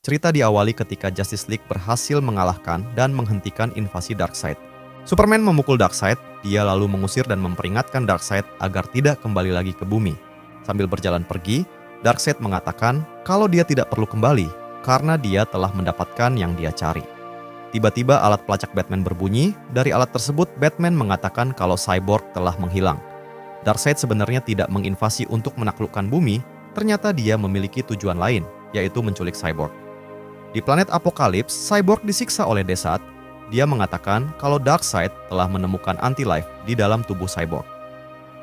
Cerita diawali ketika Justice League berhasil mengalahkan dan menghentikan invasi Darkseid. Superman memukul Darkseid, dia lalu mengusir dan memperingatkan Darkseid agar tidak kembali lagi ke bumi. Sambil berjalan pergi, Darkseid mengatakan kalau dia tidak perlu kembali karena dia telah mendapatkan yang dia cari. Tiba-tiba alat pelacak Batman berbunyi, dari alat tersebut Batman mengatakan kalau Cyborg telah menghilang. Darkseid sebenarnya tidak menginvasi untuk menaklukkan bumi, ternyata dia memiliki tujuan lain, yaitu menculik Cyborg. Di planet Apokalips, Cyborg disiksa oleh Desat. Dia mengatakan kalau Darkseid telah menemukan anti-life di dalam tubuh Cyborg.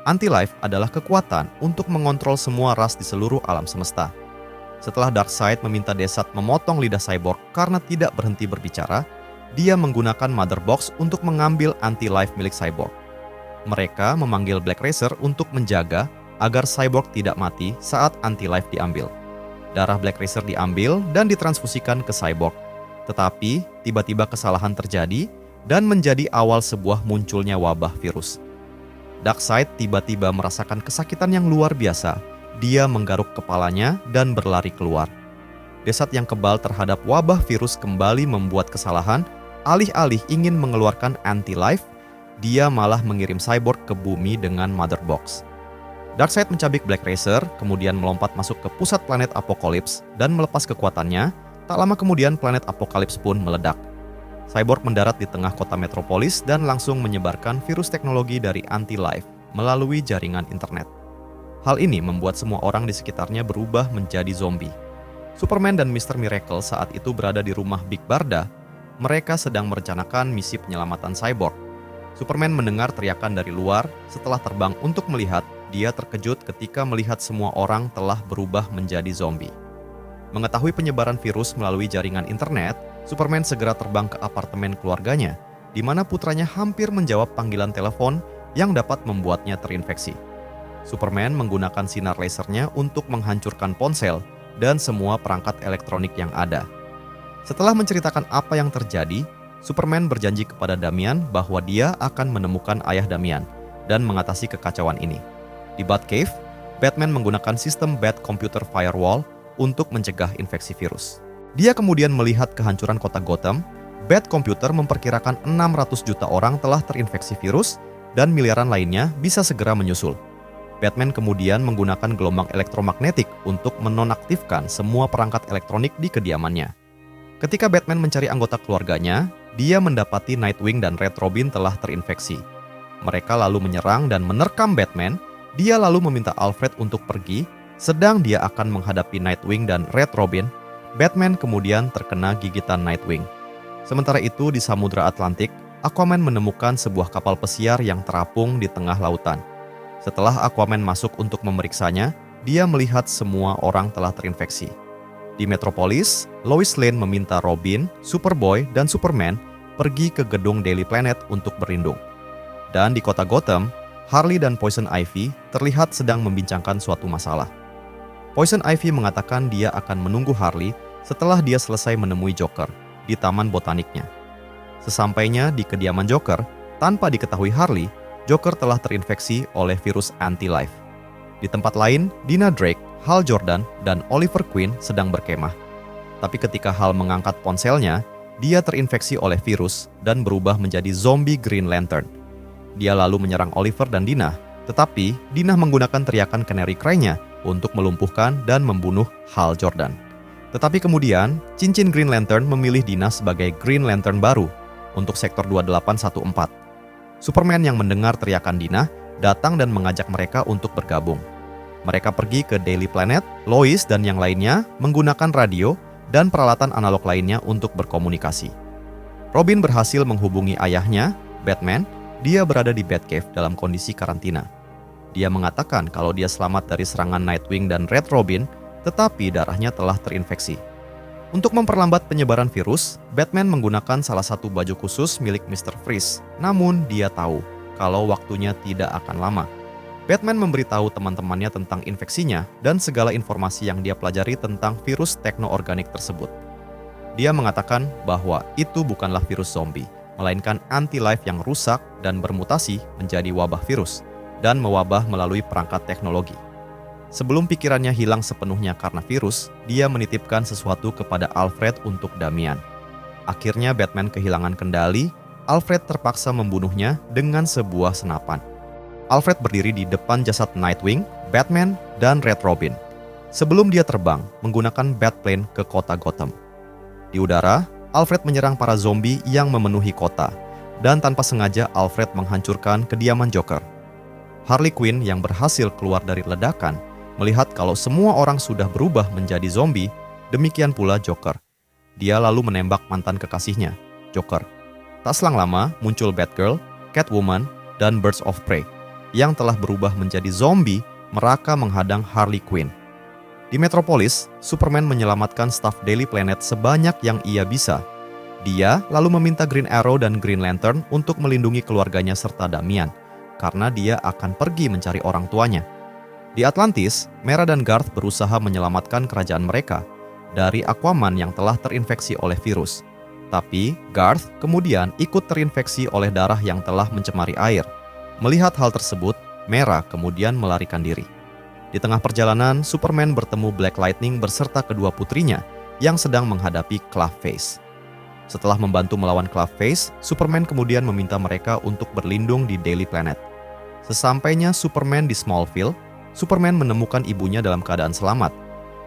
Anti-life adalah kekuatan untuk mengontrol semua ras di seluruh alam semesta. Setelah Darkseid meminta Desat memotong lidah Cyborg karena tidak berhenti berbicara, dia menggunakan Mother Box untuk mengambil anti-life milik Cyborg. Mereka memanggil Black Racer untuk menjaga agar Cyborg tidak mati saat anti-life diambil. Darah Black Racer diambil dan ditransfusikan ke Cyborg. Tetapi, tiba-tiba kesalahan terjadi dan menjadi awal sebuah munculnya wabah virus. Darkseid tiba-tiba merasakan kesakitan yang luar biasa. Dia menggaruk kepalanya dan berlari keluar. Desat yang kebal terhadap wabah virus kembali membuat kesalahan. Alih-alih ingin mengeluarkan anti-life, dia malah mengirim Cyborg ke bumi dengan Mother Box. Darkseid mencabik Black Racer, kemudian melompat masuk ke pusat planet Apokalips dan melepas kekuatannya. Tak lama kemudian planet Apokalips pun meledak. Cyborg mendarat di tengah kota metropolis dan langsung menyebarkan virus teknologi dari anti-life melalui jaringan internet. Hal ini membuat semua orang di sekitarnya berubah menjadi zombie. Superman dan Mr. Miracle saat itu berada di rumah Big Barda. Mereka sedang merencanakan misi penyelamatan Cyborg. Superman mendengar teriakan dari luar. Setelah terbang untuk melihat, dia terkejut ketika melihat semua orang telah berubah menjadi zombie. Mengetahui penyebaran virus melalui jaringan internet, Superman segera terbang ke apartemen keluarganya, di mana putranya hampir menjawab panggilan telepon yang dapat membuatnya terinfeksi. Superman menggunakan sinar lasernya untuk menghancurkan ponsel dan semua perangkat elektronik yang ada. Setelah menceritakan apa yang terjadi, Superman berjanji kepada Damian bahwa dia akan menemukan ayah Damian dan mengatasi kekacauan ini. Di Batcave, Batman menggunakan sistem Bat Computer Firewall untuk mencegah infeksi virus. Dia kemudian melihat kehancuran kota Gotham. Bat Computer memperkirakan 600 juta orang telah terinfeksi virus dan miliaran lainnya bisa segera menyusul. Batman kemudian menggunakan gelombang elektromagnetik untuk menonaktifkan semua perangkat elektronik di kediamannya. Ketika Batman mencari anggota keluarganya, dia mendapati Nightwing dan Red Robin telah terinfeksi. Mereka lalu menyerang dan menerkam Batman. Dia lalu meminta Alfred untuk pergi, sedang dia akan menghadapi Nightwing dan Red Robin. Batman kemudian terkena gigitan Nightwing. Sementara itu di Samudra Atlantik, Aquaman menemukan sebuah kapal pesiar yang terapung di tengah lautan. Setelah Aquaman masuk untuk memeriksanya, dia melihat semua orang telah terinfeksi. Di Metropolis, Lois Lane meminta Robin, Superboy, dan Superman pergi ke gedung Daily Planet untuk berlindung. Dan di kota Gotham, Harley dan Poison Ivy terlihat sedang membincangkan suatu masalah. Poison Ivy mengatakan dia akan menunggu Harley setelah dia selesai menemui Joker di taman botaniknya. Sesampainya di kediaman Joker, tanpa diketahui Harley, Joker telah terinfeksi oleh virus anti-life. Di tempat lain, Dina Drake, Hal Jordan, dan Oliver Queen sedang berkemah. Tapi ketika Hal mengangkat ponselnya, dia terinfeksi oleh virus dan berubah menjadi zombie Green Lantern. Dia lalu menyerang Oliver dan Dina, tetapi Dina menggunakan teriakan Canary Cry-nya untuk melumpuhkan dan membunuh Hal Jordan. Tetapi kemudian, cincin Green Lantern memilih Dina sebagai Green Lantern baru untuk Sektor 2814. Superman yang mendengar teriakan Dina datang dan mengajak mereka untuk bergabung. Mereka pergi ke Daily Planet. Lois dan yang lainnya menggunakan radio dan peralatan analog lainnya untuk berkomunikasi. Robin berhasil menghubungi ayahnya, Batman. Dia berada di Batcave dalam kondisi karantina. Dia mengatakan kalau dia selamat dari serangan Nightwing dan Red Robin, tetapi darahnya telah terinfeksi. Untuk memperlambat penyebaran virus, Batman menggunakan salah satu baju khusus milik Mr. Freeze. Namun dia tahu kalau waktunya tidak akan lama. Batman memberitahu teman-temannya tentang infeksinya dan segala informasi yang dia pelajari tentang virus teknoorganik tersebut. Dia mengatakan bahwa itu bukanlah virus zombie, melainkan anti-life yang rusak dan bermutasi menjadi wabah virus dan mewabah melalui perangkat teknologi. Sebelum pikirannya hilang sepenuhnya karena virus, dia menitipkan sesuatu kepada Alfred untuk Damian. Akhirnya Batman kehilangan kendali, Alfred terpaksa membunuhnya dengan sebuah senapan. Alfred berdiri di depan jasad Nightwing, Batman, dan Red Robin. Sebelum dia terbang menggunakan Batplane ke kota Gotham. Di udara, Alfred menyerang para zombie yang memenuhi kota, dan tanpa sengaja Alfred menghancurkan kediaman Joker. Harley Quinn yang berhasil keluar dari ledakan melihat kalau semua orang sudah berubah menjadi zombie, demikian pula Joker. Dia lalu menembak mantan kekasihnya, Joker. Tak selang lama muncul Batgirl, Catwoman, dan Birds of Prey yang telah berubah menjadi zombie mereka menghadang Harley Quinn. Di Metropolis, Superman menyelamatkan staf Daily Planet sebanyak yang ia bisa. Dia lalu meminta Green Arrow dan Green Lantern untuk melindungi keluarganya serta Damian, karena dia akan pergi mencari orang tuanya. Di Atlantis, Mera dan Garth berusaha menyelamatkan kerajaan mereka dari Aquaman yang telah terinfeksi oleh virus. Tapi, Garth kemudian ikut terinfeksi oleh darah yang telah mencemari air. Melihat hal tersebut, Mera kemudian melarikan diri. Di tengah perjalanan, Superman bertemu Black Lightning beserta kedua putrinya yang sedang menghadapi Clayface. Setelah membantu melawan Clayface, Superman kemudian meminta mereka untuk berlindung di Daily Planet. Sesampainya Superman di Smallville, Superman menemukan ibunya dalam keadaan selamat,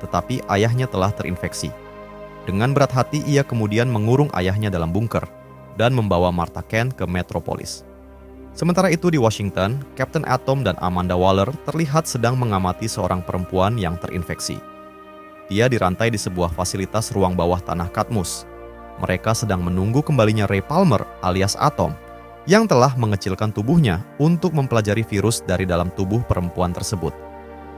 tetapi ayahnya telah terinfeksi. Dengan berat hati, ia kemudian mengurung ayahnya dalam bunker dan membawa Martha Kent ke Metropolis. Sementara itu di Washington, Captain Atom dan Amanda Waller terlihat sedang mengamati seorang perempuan yang terinfeksi. Dia dirantai di sebuah fasilitas ruang bawah tanah Katmus. Mereka sedang menunggu kembalinya Ray Palmer alias Atom, yang telah mengecilkan tubuhnya untuk mempelajari virus dari dalam tubuh perempuan tersebut.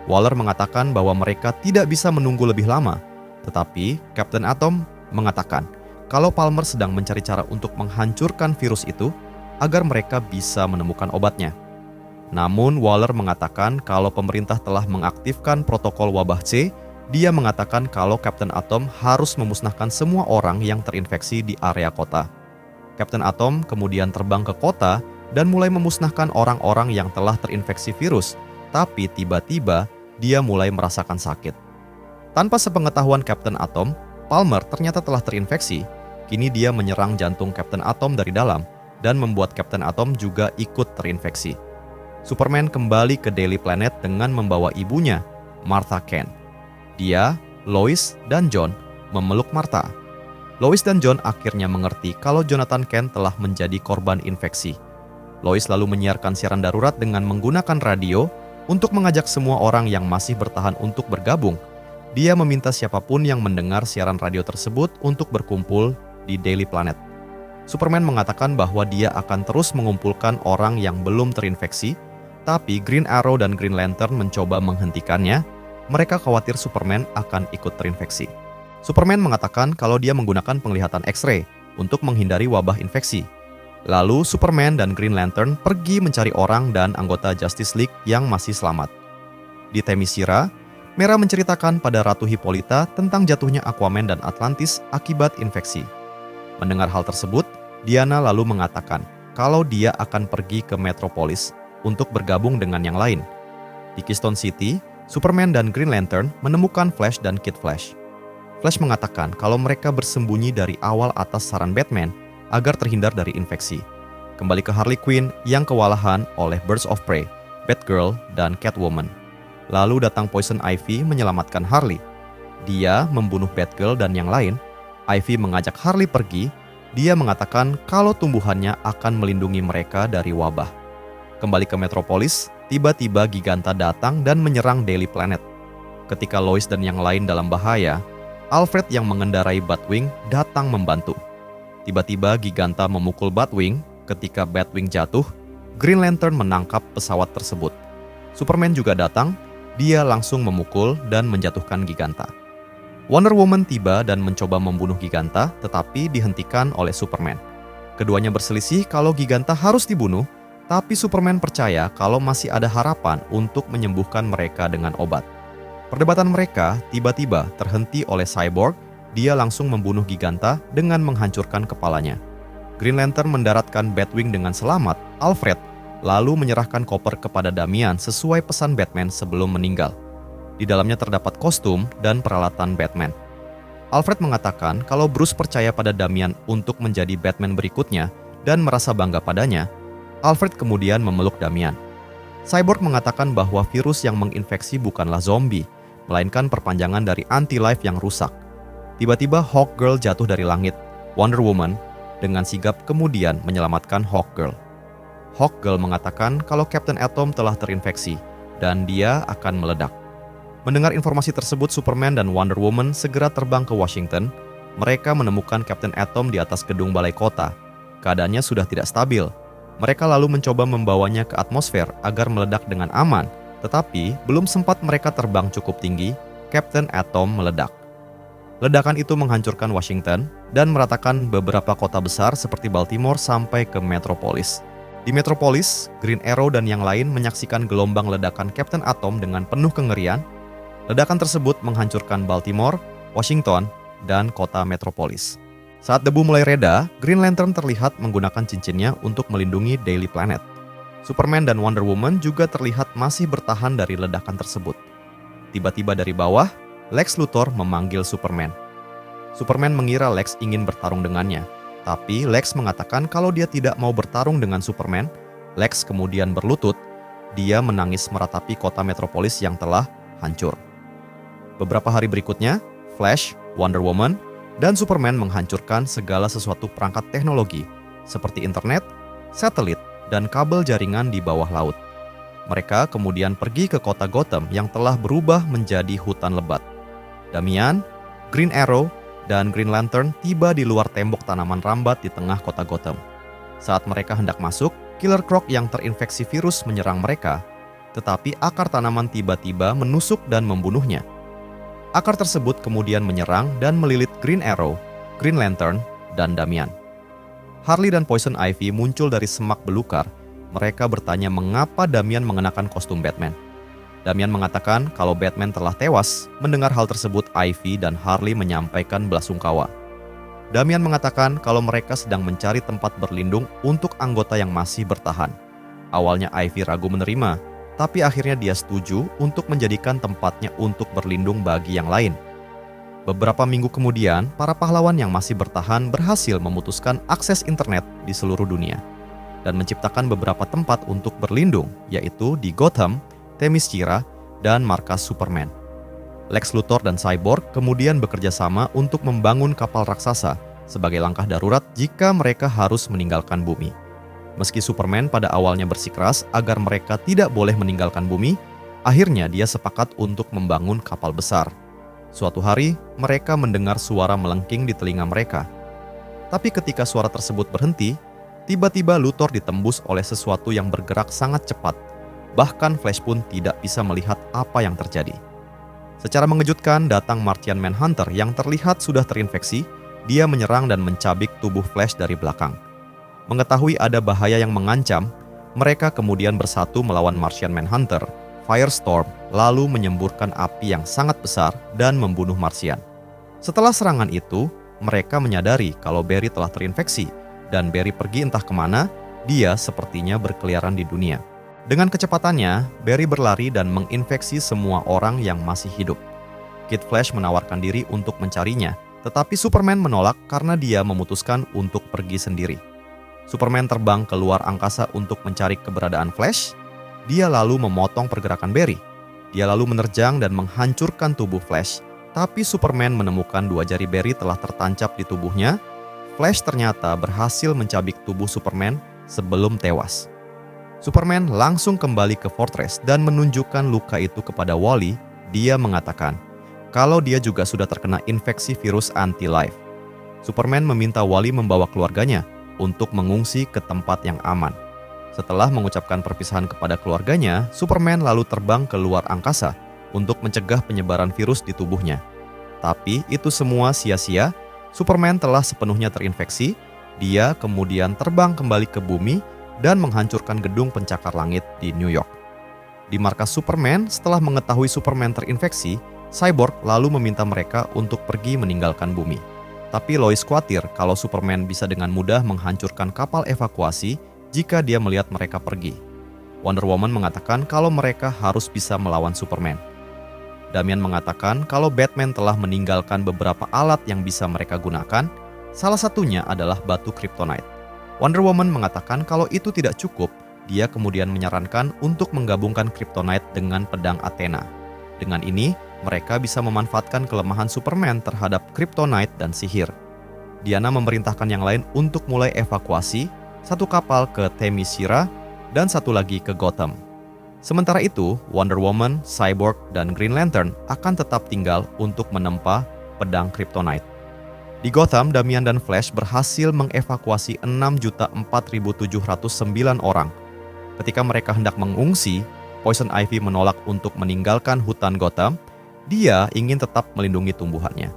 Waller mengatakan bahwa mereka tidak bisa menunggu lebih lama, tetapi Captain Atom mengatakan kalau Palmer sedang mencari cara untuk menghancurkan virus itu agar mereka bisa menemukan obatnya. Namun Waller mengatakan kalau pemerintah telah mengaktifkan protokol wabah C. Dia mengatakan kalau Captain Atom harus memusnahkan semua orang yang terinfeksi di area kota. Captain Atom kemudian terbang ke kota dan mulai memusnahkan orang-orang yang telah terinfeksi virus, tapi tiba-tiba dia mulai merasakan sakit. Tanpa sepengetahuan Captain Atom, Palmer ternyata telah terinfeksi. Kini dia menyerang jantung Captain Atom dari dalam dan membuat Captain Atom juga ikut terinfeksi. Superman kembali ke Daily Planet dengan membawa ibunya, Martha Kent. Dia, Lois, dan John memeluk Martha. Lois dan John akhirnya mengerti kalau Jonathan Kent telah menjadi korban infeksi. Lois lalu menyiarkan siaran darurat dengan menggunakan radio untuk mengajak semua orang yang masih bertahan untuk bergabung. Dia meminta siapapun yang mendengar siaran radio tersebut untuk berkumpul di Daily Planet. Superman mengatakan bahwa dia akan terus mengumpulkan orang yang belum terinfeksi, tapi Green Arrow dan Green Lantern mencoba menghentikannya. Mereka khawatir Superman akan ikut terinfeksi. Superman mengatakan kalau dia menggunakan penglihatan X-ray untuk menghindari wabah infeksi. Lalu Superman dan Green Lantern pergi mencari orang dan anggota Justice League yang masih selamat. Di Themyscira, Mera menceritakan pada Ratu Hippolyta tentang jatuhnya Aquaman dan Atlantis akibat infeksi. Mendengar hal tersebut, Diana lalu mengatakan kalau dia akan pergi ke Metropolis untuk bergabung dengan yang lain. Di Keystone City, Superman dan Green Lantern menemukan Flash dan Kid Flash. Flash mengatakan kalau mereka bersembunyi dari awal atas saran Batman agar terhindar dari infeksi. Kembali ke Harley Quinn yang kewalahan oleh Birds of Prey, Batgirl, dan Catwoman. Lalu datang Poison Ivy menyelamatkan Harley. Dia membunuh Batgirl dan yang lain. Ivy mengajak Harley pergi. Dia mengatakan kalau tumbuhannya akan melindungi mereka dari wabah. Kembali ke Metropolis, tiba-tiba Giganta datang dan menyerang Daily Planet. Ketika Lois dan yang lain dalam bahaya, Alfred yang mengendarai Batwing datang membantu. Tiba-tiba Giganta memukul Batwing. Ketika Batwing jatuh, Green Lantern menangkap pesawat tersebut. Superman juga datang. Dia langsung memukul dan menjatuhkan Giganta. Wonder Woman tiba dan mencoba membunuh Giganta, tetapi dihentikan oleh Superman. Keduanya berselisih kalau Giganta harus dibunuh, tapi Superman percaya kalau masih ada harapan untuk menyembuhkan mereka dengan obat. Perdebatan mereka tiba-tiba terhenti oleh Cyborg. Dia langsung membunuh Giganta dengan menghancurkan kepalanya. Green Lantern mendaratkan Batwing dengan selamat. Alfred lalu menyerahkan koper kepada Damian sesuai pesan Batman sebelum meninggal. Di dalamnya terdapat kostum dan peralatan Batman. Alfred mengatakan kalau Bruce percaya pada Damian untuk menjadi Batman berikutnya dan merasa bangga padanya. Alfred kemudian memeluk Damian. Cyborg mengatakan bahwa virus yang menginfeksi bukanlah zombie, melainkan perpanjangan dari anti-life yang rusak. Tiba-tiba Hawkgirl jatuh dari langit. Wonder Woman dengan sigap kemudian menyelamatkan Hawkgirl. Hawkgirl mengatakan kalau Captain Atom telah terinfeksi dan dia akan meledak. Mendengar informasi tersebut, Superman dan Wonder Woman segera terbang ke Washington. Mereka menemukan Captain Atom di atas gedung balai kota. Keadaannya sudah tidak stabil. Mereka lalu mencoba membawanya ke atmosfer agar meledak dengan aman. Tetapi, belum sempat mereka terbang cukup tinggi, Captain Atom meledak. Ledakan itu menghancurkan Washington dan meratakan beberapa kota besar seperti Baltimore sampai ke Metropolis. Di Metropolis, Green Arrow dan yang lain menyaksikan gelombang ledakan Captain Atom dengan penuh kengerian. Ledakan tersebut menghancurkan Baltimore, Washington, dan kota Metropolis. Saat debu mulai reda, Green Lantern terlihat menggunakan cincinnya untuk melindungi Daily Planet. Superman dan Wonder Woman juga terlihat masih bertahan dari ledakan tersebut. Tiba-tiba dari bawah, Lex Luthor memanggil Superman. Superman mengira Lex ingin bertarung dengannya, tapi Lex mengatakan kalau dia tidak mau bertarung dengan Superman. Lex kemudian berlutut. Dia menangis meratapi kota Metropolis yang telah hancur. Beberapa hari berikutnya, Flash, Wonder Woman, dan Superman menghancurkan segala sesuatu perangkat teknologi seperti internet, satelit, dan kabel jaringan di bawah laut. Mereka kemudian pergi ke kota Gotham yang telah berubah menjadi hutan lebat. Damian, Green Arrow, dan Green Lantern tiba di luar tembok tanaman rambat di tengah kota Gotham. Saat mereka hendak masuk, Killer Croc yang terinfeksi virus menyerang mereka, tetapi akar tanaman tiba-tiba menusuk dan membunuhnya. Akar tersebut kemudian menyerang dan melilit Green Arrow, Green Lantern, dan Damian. Harley dan Poison Ivy muncul dari semak belukar. Mereka bertanya mengapa Damian mengenakan kostum Batman. Damian mengatakan kalau Batman telah tewas. Mendengar hal tersebut, Ivy dan Harley menyampaikan belasungkawa. Damian mengatakan kalau mereka sedang mencari tempat berlindung untuk anggota yang masih bertahan. Awalnya Ivy ragu menerima, tapi akhirnya dia setuju untuk menjadikan tempatnya untuk berlindung bagi yang lain. Beberapa minggu kemudian, para pahlawan yang masih bertahan berhasil memutuskan akses internet di seluruh dunia dan menciptakan beberapa tempat untuk berlindung, yaitu di Gotham, Themyscira, dan markas Superman. Lex Luthor dan Cyborg kemudian bekerja sama untuk membangun kapal raksasa sebagai langkah darurat jika mereka harus meninggalkan bumi. Meski Superman pada awalnya bersikeras agar mereka tidak boleh meninggalkan bumi, akhirnya dia sepakat untuk membangun kapal besar. Suatu hari, mereka mendengar suara melengking di telinga mereka. Tapi ketika suara tersebut berhenti, tiba-tiba Luthor ditembus oleh sesuatu yang bergerak sangat cepat. Bahkan Flash pun tidak bisa melihat apa yang terjadi. Secara mengejutkan, datang Martian Manhunter yang terlihat sudah terinfeksi. Dia menyerang dan mencabik tubuh Flash dari belakang. Mengetahui ada bahaya yang mengancam, mereka kemudian bersatu melawan Martian Manhunter, Firestorm, lalu menyemburkan api yang sangat besar dan membunuh Martian. Setelah serangan itu, mereka menyadari kalau Barry telah terinfeksi, dan Barry pergi entah kemana. Dia sepertinya berkeliaran di dunia. Dengan kecepatannya, Barry berlari dan menginfeksi semua orang yang masih hidup. Kid Flash menawarkan diri untuk mencarinya, tetapi Superman menolak karena dia memutuskan untuk pergi sendiri. Superman terbang keluar angkasa untuk mencari keberadaan Flash. Dia lalu memotong pergerakan Barry. Dia lalu menerjang dan menghancurkan tubuh Flash. Tapi Superman menemukan 2 jari Barry telah tertancap di tubuhnya. Flash ternyata berhasil mencabik tubuh Superman sebelum tewas. Superman langsung kembali ke Fortress dan menunjukkan luka itu kepada Wally. Dia mengatakan kalau dia juga sudah terkena infeksi virus anti-life. Superman meminta Wally membawa keluarganya untuk mengungsi ke tempat yang aman. Setelah mengucapkan perpisahan kepada keluarganya, Superman lalu terbang ke luar angkasa untuk mencegah penyebaran virus di tubuhnya. Tapi itu semua sia-sia. Superman telah sepenuhnya terinfeksi. Dia kemudian terbang kembali ke bumi dan menghancurkan gedung pencakar langit di New York. Di markas Superman, setelah mengetahui Superman terinfeksi, Cyborg lalu meminta mereka untuk pergi meninggalkan bumi. Tapi Lois khawatir kalau Superman bisa dengan mudah menghancurkan kapal evakuasi jika dia melihat mereka pergi. Wonder Woman mengatakan kalau mereka harus bisa melawan Superman. Damian mengatakan kalau Batman telah meninggalkan beberapa alat yang bisa mereka gunakan, salah satunya adalah batu kryptonite. Wonder Woman mengatakan kalau itu tidak cukup, dia kemudian menyarankan untuk menggabungkan kryptonite dengan pedang Athena. Dengan ini, mereka bisa memanfaatkan kelemahan Superman terhadap kryptonite dan sihir. Diana memerintahkan yang lain untuk mulai evakuasi, satu kapal ke Themyscira dan satu lagi ke Gotham. Sementara itu, Wonder Woman, Cyborg, dan Green Lantern akan tetap tinggal untuk menempa pedang kryptonite. Di Gotham, Damian dan Flash berhasil mengevakuasi 6.004.709 orang. Ketika mereka hendak mengungsi, Poison Ivy menolak untuk meninggalkan hutan Gotham. Dia ingin tetap melindungi tumbuhannya.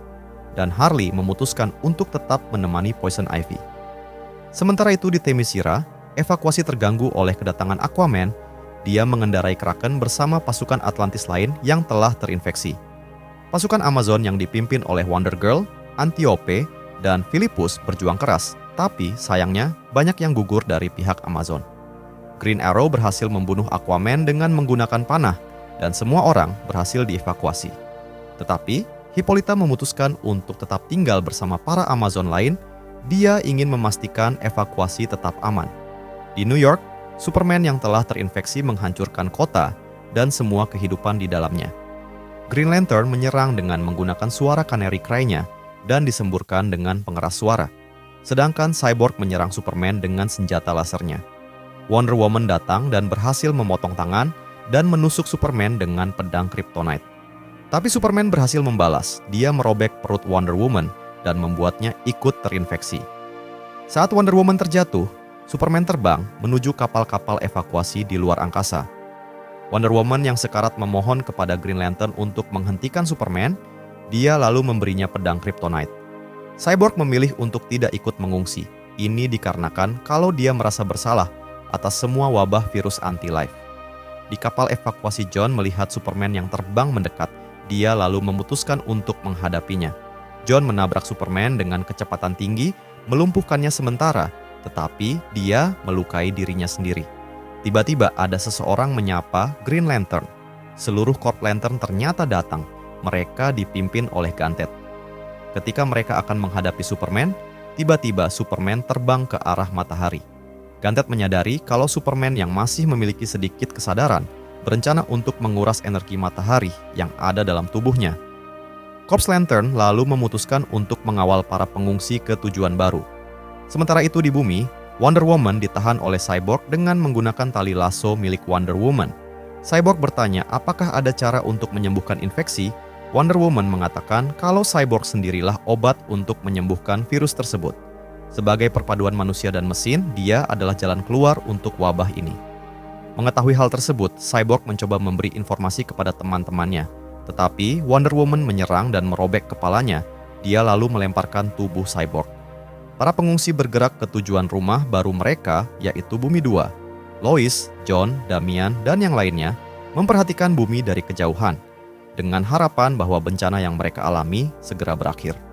Dan Harley memutuskan untuk tetap menemani Poison Ivy. Sementara itu di Themyscira, evakuasi terganggu oleh kedatangan Aquaman. Dia mengendarai Kraken bersama pasukan Atlantis lain yang telah terinfeksi. Pasukan Amazon yang dipimpin oleh Wonder Girl, Antiope, dan Philippus berjuang keras, tapi sayangnya banyak yang gugur dari pihak Amazon. Green Arrow berhasil membunuh Aquaman dengan menggunakan panah, dan semua orang berhasil dievakuasi. Tetapi, Hippolyta memutuskan untuk tetap tinggal bersama para Amazon lain. Dia ingin memastikan evakuasi tetap aman. Di New York, Superman yang telah terinfeksi menghancurkan kota dan semua kehidupan di dalamnya. Green Lantern menyerang dengan menggunakan suara Canary Cry-nya dan disemburkan dengan pengeras suara. Sedangkan Cyborg menyerang Superman dengan senjata lasernya. Wonder Woman datang dan berhasil memotong tangan dan menusuk Superman dengan pedang kryptonite. Tapi Superman berhasil membalas. Dia merobek perut Wonder Woman dan membuatnya ikut terinfeksi. Saat Wonder Woman terjatuh, Superman terbang menuju kapal-kapal evakuasi di luar angkasa. Wonder Woman yang sekarat memohon kepada Green Lantern untuk menghentikan Superman. Dia lalu memberinya pedang kryptonite. Cyborg memilih untuk tidak ikut mengungsi. Ini dikarenakan kalau dia merasa bersalah atas semua wabah virus anti-life. Di kapal evakuasi, John melihat Superman yang terbang mendekat. Dia lalu memutuskan untuk menghadapinya. John menabrak Superman dengan kecepatan tinggi, melumpuhkannya sementara, tetapi dia melukai dirinya sendiri. Tiba-tiba ada seseorang menyapa Green Lantern. Seluruh Corp Lantern ternyata datang. Mereka dipimpin oleh Ganthet. Ketika mereka akan menghadapi Superman, tiba-tiba Superman terbang ke arah matahari. Ganthet menyadari kalau Superman yang masih memiliki sedikit kesadaran berencana untuk menguras energi matahari yang ada dalam tubuhnya. Corps Lantern lalu memutuskan untuk mengawal para pengungsi ke tujuan baru. Sementara itu di bumi, Wonder Woman ditahan oleh Cyborg dengan menggunakan tali lasso milik Wonder Woman. Cyborg bertanya apakah ada cara untuk menyembuhkan infeksi. Wonder Woman mengatakan kalau Cyborg sendirilah obat untuk menyembuhkan virus tersebut. Sebagai perpaduan manusia dan mesin, dia adalah jalan keluar untuk wabah ini. Mengetahui hal tersebut, Cyborg mencoba memberi informasi kepada teman-temannya. Tetapi Wonder Woman menyerang dan merobek kepalanya. Dia lalu melemparkan tubuh Cyborg. Para pengungsi bergerak ke tujuan rumah baru mereka, yaitu Bumi 2. Lois, John, Damian, dan yang lainnya memperhatikan bumi dari kejauhan, dengan harapan bahwa bencana yang mereka alami segera berakhir.